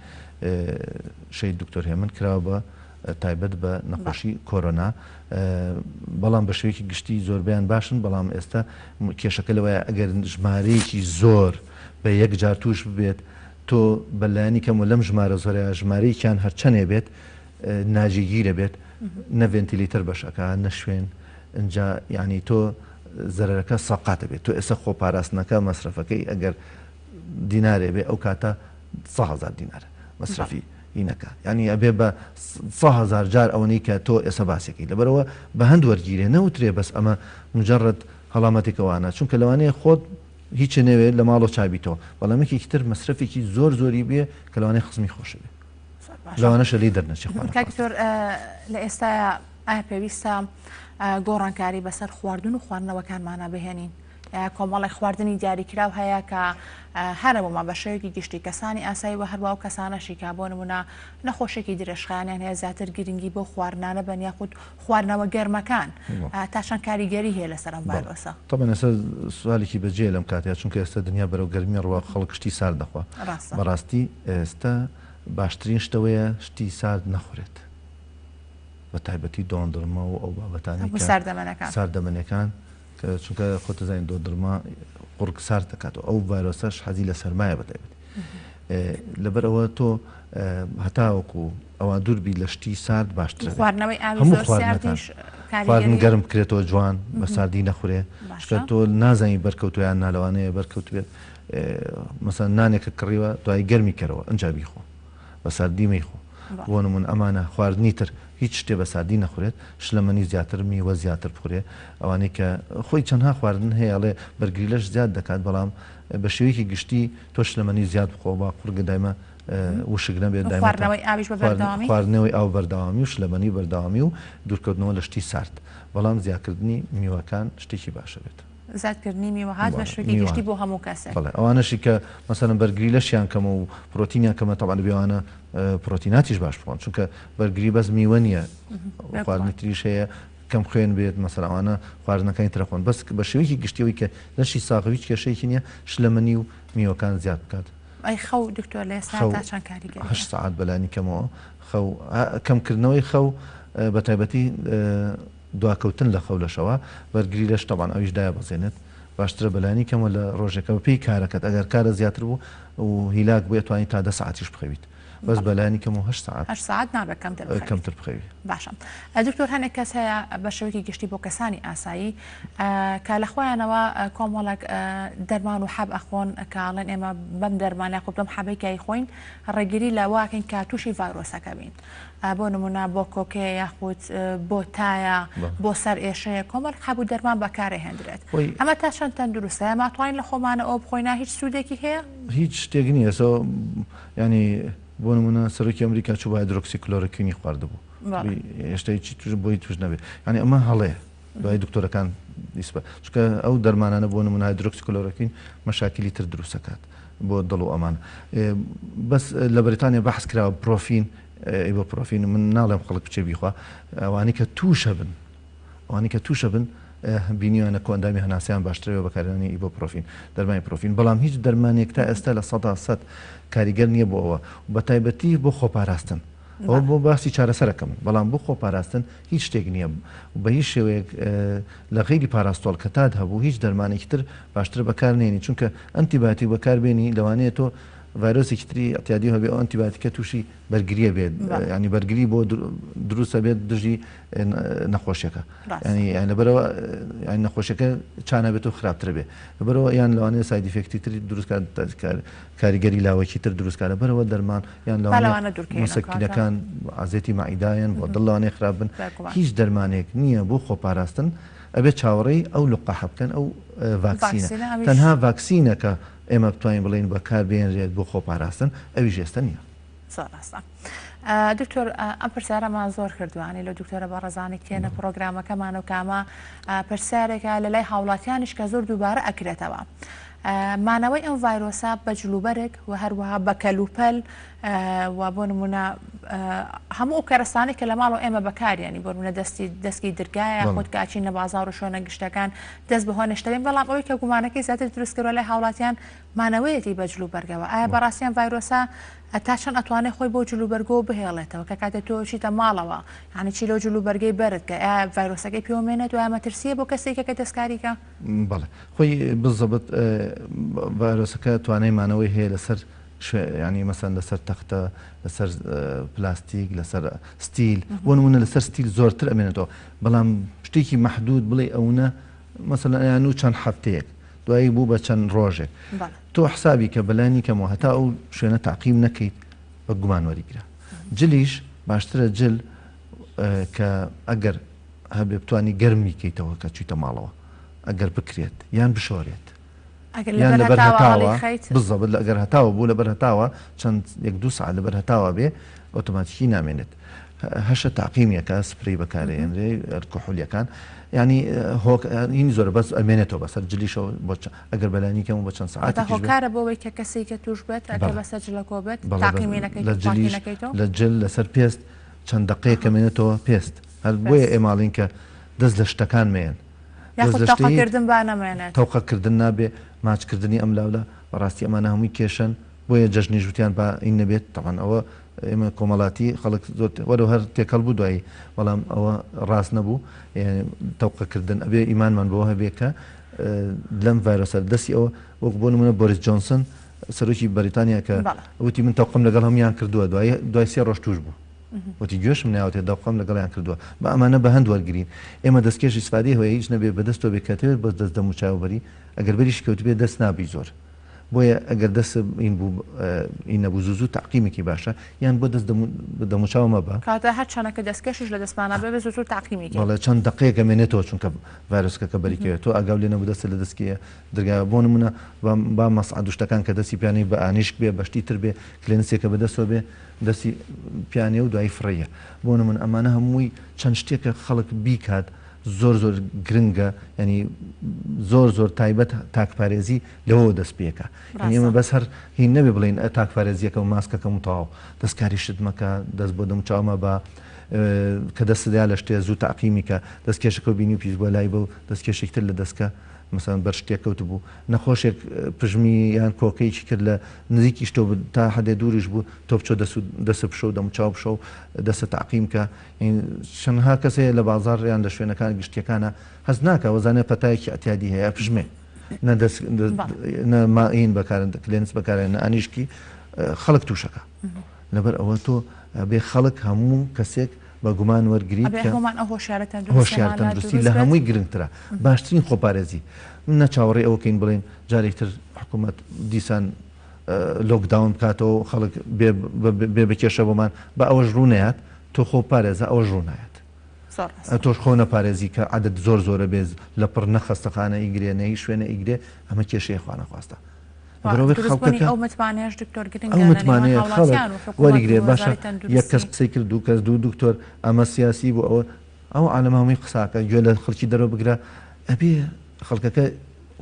شەید دکتۆر هێمن کراوە بە تایبەت بە نەخۆشی کۆرۆنا بەڵام بە شێوەیەکی گشتی زۆربیان باشن بەڵام ئێستا کێشەکە لەوەیە ئەگەر ژمارەیەکی زۆر بە یەک جار توش ببێت تۆ بەلایانی کەم و لەم ژمارە زۆرە ژمارەیەکیان هەرچەنێ بێت ناجێگیرە بێت نە ڤێنتیلیتەر بەشەکە نە شوێن اینجا یعنی تۆ زەرەرەکە سەقاتە بێت تۆ ئێستا خۆپاراستنەکە مەسرفەکەی ئەگەر دینارێ بێ ئەو کاتە 100,000 دینارە مەسرفی اینەکە ینی ئەبێ بە 100,000 جار ئەوەی کە تۆ ئێستا باسێکی لەبەرەوە بە هەند وەرگیرێ نەوترێ بەس ئەمە مجرد هەڵامەتێکەوانە چونکە لەوانەیە خۆت هیچ نەوێت لە ماڵۆ چابیتەوە بەڵامێکی تر مەسرفێکی زۆری بێ کە لەوانەیە خزمی خۆشە بێ لەوانەشە لی دەرنەچی کاکتۆر لە ئێستا ئایا پێویستە گۆڕانکاری بەسەر خواردن و خواردنەوەکانمانە بهێنین کۆمەڵی خواردنی دیاریکراو هەیە کە هەرەبوومە بە شێوەیەکی گشتی کەسانی ئاسایی و هەروە و کەسانەشی کا بۆ نمونە نەخۆشێکی درێژخایانیان هەیە زیاتر گرنگی بۆ خواردنانە بەن یاخود خواردنەوە گەرمەکان تا چەند کاریگەری هەیە لەسەر ئەم ڤایرۆسە تەبەن ئێستا سوالیکی بەجێ لەم کاتەیە چونکە ئێستا دنیا بەرەو گەرمی ڕوا خەڵک شتی سارد دەخوا بەڕاستی ئێستا باشترین شتەوەیە شتی سارد نەخورێت بە تایبەتی دۆندڕمە و ئەو بابەتانی ساردەمەنەکان چونکە خۆتە زانین دۆدرما قوڕک سارد دەکاتەوە ئەو ڤایرۆسەش حەزی لە سەرمایە بەتایبەت لەبەر ئەوە تۆ هەتاوەکو ئەوە دووربی لە شتی سارد باشترە هەموو خواردن گەرم بکرێتەوە جوان بە ساردی نەخورێ شکە تۆ نازانی بەرکەوتویان نالەوانەیە بەرکەوت بێت مەسەن نانێکە کڕیوە دوای گەرمی کەرەوە ئەنجا بیخۆ بە ساردی مەیخۆ بۆ نمون ئەمانە خواردنی تر هیچ شتێ بە سادی نەخورێت شلەمەنی زیاتر میوە زیاتر بخورێ ئەوانەی کە خۆی چەندها خواردن هەیەڵێ بەرگری لەش زیاد دەکات بەڵام بە شێوەیەکی گشتی تۆ شلەمەنی زیاد بخۆ با قورگە دایمە وشک نەبێت خواردنەوەی ئاویش بە بەردەوامی خواردنەوەی ئاو بەردەوامی و شلەمەنی بەردەوامی و دوورکەوتنەوە لە شتی سارد بەڵام زیادکردنی میوەکان شتێکی باشە بێت زیادکردنی میوەهات بە شوێکی گشتی بۆ هەموو کەسێک ئەوانەشی کە مەسەلەن بەرگری لەشیان کەمە و پرۆتینیان کەمە تەڵان بێوانە پرۆتیناتیش باش بخۆن چونکە بەرگری بەس میوە نییە خواردنی تریش هەیە کەم خوێن بێت مەسەلەوانە خواردنەکانی ترەخۆن بەس بە شێوەیەکی گشتیەوەی کە لەشی ساغ هیچ کێشەیەکی نییە شلەمەنی و میوەکان زیاد بکات. ئەی خەو دکتۆر لە ئێستا تا چەند کاریگەری 8 ساعت بەلانی کەمەوە خەو کەمکردنەوەی خەو بە تایبەتی دواکەوتن لە خەو لەشەوە بەرگری لەش تەبان ئەویش دایە بەزێنێت باشترە بەلانی کەمە لە ڕۆژێکەوە پێی کارەکەت ئەگەر کارە زیاتر بوو و هیلاک بێت توانانی تا 10 ساعتیش بخەویت بەس بەلانی کەم و 8 ساعت نابێت کەمتر بخەوی. باشە دکتۆر هەنێک کەس هەیە بە شێوەیەکی گشتی بۆ کەسانی ئاسایی کە لە خۆیانەوە کۆمەڵک دەرمان و حەب ئەخۆن کاڵێن ئێمە بەم دەرمانە خۆ بەم حەبێکی خۆین ڕێگیری لە واکەین کە تووشی ڤایرۆسەکە بین بۆ نمونە بۆ کۆکەیە یاخود بۆ تایە بۆ سەر ئێشەیە کۆمەڵک حەب و دەرمان بەکارێ هێندرێت ئەمە تا چەند تەندروستە ئێمە توانین لە خۆمانە ئەو بخۆینە هیچ سوودێکی هەیە هیچ شتێک نییە ینی بۆ نمونە سەرۆکی ئەمریکا چوو باید درۆکسی کلۆرەکوینی خواردبوو هێشتایکی توش بۆی توش نەبێت ینی ئەمە هەڵەیە دوای دکتۆرەکان دیسبە چکە ئەو دەرمانانە بۆ نمونە درۆکسی کلۆرەکوین مەشاکلی تر دروستەکات بۆ دڵ و ئەمان بەس لە بەریتانیا بەحث کراوە پرۆفین بۆ پرۆفین من ناڵێم خەڵک بچێ بیخوا ئەوانی کە تووشە بن بینیوانە کۆندامی هەناسیان باشترەوە بەکارێنانی ئیبۆپرۆفین دەرمانی پرۆفین بەڵام هیچ دەرمانێک تا ئێستا لە 100% کاریگەر نییە بۆ ئەوە بە تایبەتی بۆ خۆپاراستن ئەوە بۆ باسی چارەسەرەکەم بەڵام بۆ خۆپاراستن هیچ شتێک نییە بە هیچ شێوەیەک لە غیری پاراستۆڵ کە تات هەبوو هیچ دەرمانێکی تر باشتر بەکارنێنی چونکە ئەنتیبایۆتیک بەکاربێنی لەوانەیە تۆ ڤایرۆسێکی تری ئەتیادی هەبێ ئەو ئەنتیبایۆتیکە تووشی بەرگریە بێت ینی بەرگری بۆ دروستە بێت دژی نەخۆشیەکە ینی لەبەرەوە نەخۆشیەکە چانەبێت و خراپتر بێ لەبەرەوە یان لەوانەیە سایدی ئیفێکتی تری دروست کاریگەری لاوەکی تر دروستکارە بەرەوە دەرمان یان مسەکینەکان ئازێتی مائیدایان بۆ دڵانێ خراپ بن هیچ دەرمانێک نییە بۆ خۆپاراستن ئەبێت چاوەڕێی ئەو لقاح بکەن ئەو ڤاکسینە تەنها ڤاکسینەکە ئێمە بتوانین بڵین بەکار بێنرێت بۆ خۆپاراستن ئەوی ژێستە نییە. دکتۆر ئەم پرسیارەمان زۆر کردوانی لە دکتۆرە بەڕێزانی تێنە پرۆگرامەکەمان و کامە پرسیارێکە لە لای هاوڵاتیانیش کە زۆر دووبارە ئەکرێتەوە مانەوەی ئەم ڤایرۆسە بە جلوبەرێک و هەروەها بە کەلوپەل و بۆ نمونە هەموو کەرەستانی کە لە ماڵەوە ئێمە بەکارێنی بۆ نمونە دەستگی دەرگایە خۆت کاچینە بازاڕ و شۆنە گشتەکان دەست بەهۆ نەشتەبێن بەڵام ئەوەی کە گومانەکەی زیاتر دروستکردوە لای هاوڵاتیان مانەوەیەتی بە جلوبەرگەوە ئایا بەڕاستیان ڤایرۆسە تا چەند ئەتوانێت خۆی بۆ جلوبەرگەوە بهێڵێتەوە کە کاتێک تۆ چیتە ماڵەوە یعنی چی لەو جلوبەرگەی بەرت کە ئایا ڤایرۆسەکەی پێوەمێنێت و ئەمە ترسیە بۆ کەسێکە کە دەستکاریکە بەڵێ خۆی بزەبت ڤایرۆسەکە توانای مانەوەی هەیە لەسەر ینی مەسەن لەسەر تەختە لەسەر پلاستیک لەسەر ستیل بۆ نمونە لەسەر ستیل زۆرتر ئەمێنێتەوە بەڵام شتێکی مەحدود بڵێ ئەوە مەسەلەن یان و چەند هەفتەیەک دوایی بوو بە چەند ڕۆژێک تۆ حسابی کە بەلانی کەمەوە هەتا ئەو شوێنە تاقیم نەکەیت بە گومانوەریگرە جلیش باشترە جل کە ئەگەر هەبێ بتوانی گەرمی کەیتەوە کە چیتە ماڵەوە ئەگەر بکرێت یان بشۆرێت یان لەبەر هەتاوە بزەبت ئەگەر هەتاوە بوو لەبەر هەتاوە چەند 1-2 ساعت لەبەر هەتاوە بێ ئۆتۆماتیکی نامێنێت هەشە تاقیمیەکە سپری بەکارێنرێ کحولیەکان ینی هۆکین زۆر بەس ئەمێنێتەوە بەسەر جلیشەوە ئەگەر بەلانی کەم بە چەند ساعت هۆکارە بۆەوەی کە کەسێک کە توش بێت ئەگەر بەسەر جلەکۆ بێت تاقیمێنەکەیتەوە لە جل لەسەر پێست چەند دقەیە کەمێنێتەوە پێست هەر بۆیە ئێماڵین کە دەست لە شتەکان مێن تەوقەکردن با نامێنێت تەوقەکردن نابێ ماچکردنی ئەم لاولە بەڕاستی ئەمانە هەمووی کێشن بۆیە جەژنی ژوتیان با ئین نەبێت تەوان ئەوە ئێمە کۆمەڵاتی خەڵک زۆر وەرە هەر تێکەڵ بوو دوایی بەڵام ئەوە ڕاست نەبوو تەوقەکردن ئەبێ ئیمانمان بەوە هەبێ کە لەم ڤایرۆسە دەستی ئەوە وەک بۆ نمونە بۆریس جۆنسن سەرۆکی بەریتانیا کە وتی من تەوقەم لەگەڵ هەمویان کردووە دوای 3 ڕۆژ توش بوو وتی گوێشم ناوتێ دەوقەم لەگەڵیان کردووە بە ئەمانە بە هەند وەرگین ئێمە دەستکێشی سفادی هۆی هیچ نەبێ بەدەستەوە بێ کاتێت بەس دەست دەموچاوبەری ئەگەر بەریش کەوت بێ دەست نابی زۆر بۆیە ئەگەر دەست این بوو این نەبوو زوو تاقیمێکی باشە یان بۆ دەست دەموچاو مەبە کاتە هەر چەنەکە دەستکەشش لە دەستمانە بێ زوو تاقیمێکی بەڵێ چەند دقەیەکە مێنێتەوە چونکە ڤایرۆسەکە بەریکەوێت تۆ ئەگاو لێ نەبوو دەستە لە دەستکیە دەرگا بۆ نمونە با مەسعدوشتەکان کە دەستی پیانەی بە ئانیشک بێ بەشتی تر بێ کلێنسێکە بەدەستەوە بێ دەستی پیانێ و دوای فڕەیە بۆ نمون ئەمانە هەمووی چەند شتێکە خەڵک بیکات زۆر زۆر گرنگە ینی زۆر تایبەت تاکپارێزی لەوە دەست پێکە ئێمە بەس هەر هین نەبێ بڵین تاکپارێزیەکە و ماسکەکەم و تەواو دەستکاری شت مەکە دەست بۆ دەموچاومە بە کە دەستدا لە شتێ زوو تاقیمیکە دەستکێشەکە بینی و پیش بۆ لای بە و دەستکێشێکتر لە دەستکە مثلا بەر شتێک کەوت بوو نەخۆشێک پژمی یان کۆکەیەکی کرد لە نزیکی شتۆ تا هەدێ دووریش بوو تۆ بچۆ دەست بشە و دەموچاو بشە و دەستە تاقیمکە چەندها کەسەیە لە بازار یان لە شوێنەکان گشتیەکانە هەز ناکە وەزانێ پەتایەکی ئەتیادی هەیە پژمێ نەماین بەکارن کلێنس بەکارێن نە ئانیشکی خەڵک تووشەکە لەبەر ئەوە تۆ بێ خەڵک هەموو کەسێک بە گومان وەرگریت هۆشیار تەندروستی لە هەمووی گرنگترە باشترین خۆپارێزی نە چاوەڕێ ئەوەکەین بڵێن جارێکتر حکوومەت دیسان لۆکداون بکاتەوە خەڵک بێ بکێشە بۆمان بە ئەوەش ڕوونەیەات تۆ خۆپارێزە ئەوەش ڕوونایەت تۆش خۆ نەپارێزی کە عادەت زۆرە بێز لە پڕ نەخەستەخانە ئیگرێنەی شوێنە ئیگرێ ئەمە کێشەیە خوانەخواستە ئەو متمانەیەش دکتۆر متمانەیە وەریگرێ باشە یەک کەس قسەی کرد دوو کەس دوو دکتۆر ئەمە سیاسی بوو ئەو عالەماوی قساکە گوێ لە خەڵکی دەرەوە بگرە ئەبێ خەڵکەکە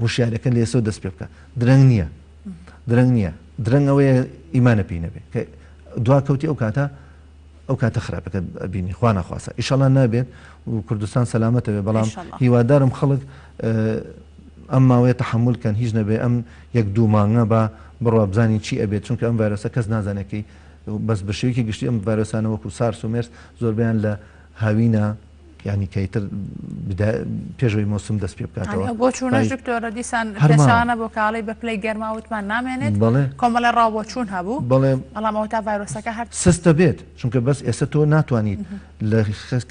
وشیارەکە لێسە دەست پێ بکە درەنگ نییە درەنگ ئەوەیە ئیمانە پێی نەبێت کە دوا کەوتی ئەو کاتە خراپەکە بینی خوا نەخواسە ئیشەڵا نابێت و کوردستان سەلامەتەوێ بەڵام هیوادارم خەڵک ئەم ماوەیە تەحملکەن هیچ نەبێ ئەم یەک دوو مانگە بە بڕوا بزانین چی ئەبێت چونکە ئەم ڤایرۆسە کەس نازانەکەی بەس بە شێوەیەکی گشتی ئەم ڤایرۆسانە وەکو سارس و مێرس زۆربیان لە هاوینە ینی کەیتر پێشەوەی مۆسم دەست پێ بکاتەوە بۆ چوونەش دکتۆرە دیسان پێچانە بۆ کاڵی بە پلەی گەرماوتمان نامێنێت کۆمەڵە ڕاوبۆچوون هەبوو بەڵام تا ڤایرۆسەکە هەر سستە بێت چونکە بەس ئێستا تۆ ناتوانیت لە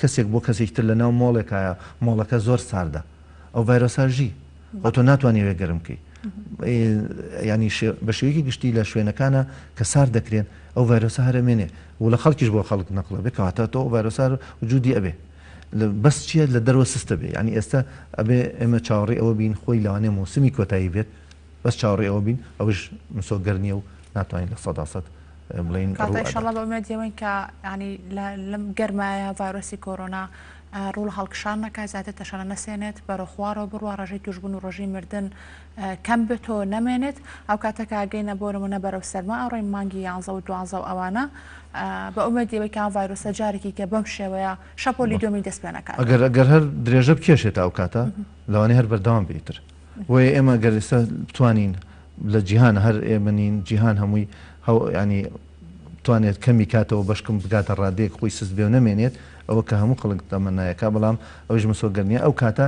کەسێک بۆ کەسێکتر لە ناو مۆڵێکایە مۆڵەکە زۆر ساردە ئەو ڤایرۆسە ژی ئەو تۆ ناتوانانی وێ گەرمکەی ینی بە شێوەیەکی گشتی لە شوێنەکانە کە سار دەکرێن ئەو ڤایرۆسە هەرەمێنێ و لە خەڵکیش بۆ خەڵک نەقڵە بێ کەواتە تۆ ڤایرۆسە وجودی ئەبێ بەس چییە لە دەروە سستە بێ ینی ئێستا ئەبێ ئێمە چاوەڕێ ئەوە بین خۆی لەوانێ موسمی کۆتایی بێت بەس چاوەڕێ ئەوە بین ئەوش مسۆگەرنیە و ناتوانین لە سەداسەد بڵین ئینشاڵڵا بە ئومێدیەوەین کە ینی لەم گەرمایە ڤایرۆسی کۆرۆنا ڕوو لە هەڵکشان نەکات زیاتر تەشەنە نەسێنێت بەرە خوارەوە بڕوە ڕژەی توشبوون و ڕۆژی مردن کەم بێتەوە نەمێنێت ئەو کاتەکە ئاگەینە بۆ نمونە بەرەو سەرما ئەڕێی مانگی 11 و 12 و ئەوانە بە ئومێدیەوەی کە ڤایرۆسە جارێکی کە بەم شێوەیە شەپۆلی دۆمی دەست پێ نەکات ئەگەر هەر درێژە بکێشێت ئەو کاتە لەوانەیە هەر بەردەوام بێتتر وێ ئێمە گەر ئێستا بتوانین لە جیهان هەر ئێمەنین جیهان هەمووی ینی بتوانێت کەمی کاتەوە بەشکم بگاتە ڕادەیەک خۆی سست بێ و نەمێنێت ئەوە کە هەموو خەڵک تەمەنایەکە بەڵام ئەوش مسۆگەرنیە ئەو کاتە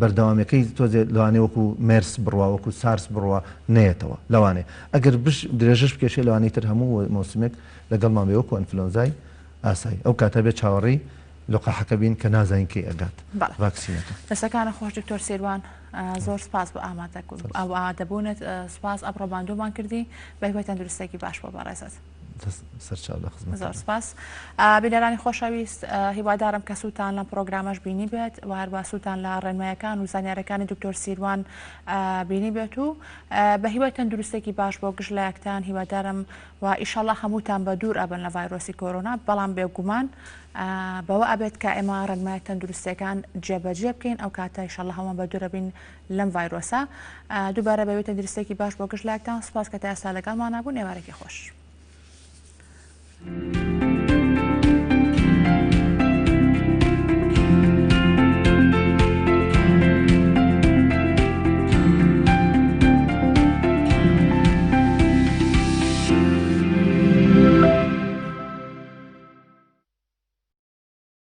بەردەوامەکەی تۆزێ لەوانێ وەکو مێرس بڕوا وەکو سارس بڕوا نێتەوە لەوانێ ئەگەر درێژش بکێشێ لەوانەی تر هەموو مۆسمێک لەگەڵمان بێ وەکو ئەنفلۆنزای ئاسایی ئەو کاتە بێت چاوەڕێی لقاحەکە بین کە نازانین کەی ئەگات ڤاکسینەکە دەستەکانە خۆش دکتۆر سیروان زۆر سپاس بە ئامادەبوونت سپاس ئەپڕۆباندومان کردی بە هیوای تەندروستێکی باش بۆ بەڕێزت زۆر سپاس بینەرانی خۆشەویست هیوادارم کە سووتان لەم پرۆگرامەش بینی بێت و هەروە سووتان لە ڕێنمایەکان و زانیارەکانی دکتۆر سیروان بینی بێت و بە هیوای تەندروستێکی باش بۆ گشت لە یەکتان هیوادارم و ئیشەڵڵا هەمووتان بە دوور ئەبن لە ڤایرۆسی کۆرۆنا بەڵام بێگومان بەوە ئەبێت کە ئێمە ڕێنمای تەندروستەکان جێبەجێ بکەین ئەو کاتە ئیشەڵڵا هەموو بە دوورە بین لەم ڤایرۆسە دووبارە بە هیوای تەندروستێکی باش بۆ گشت لە یەکتان سپاس کە تا ئێستا لەگەڵمان نبوون ئێوارێکی خۆش.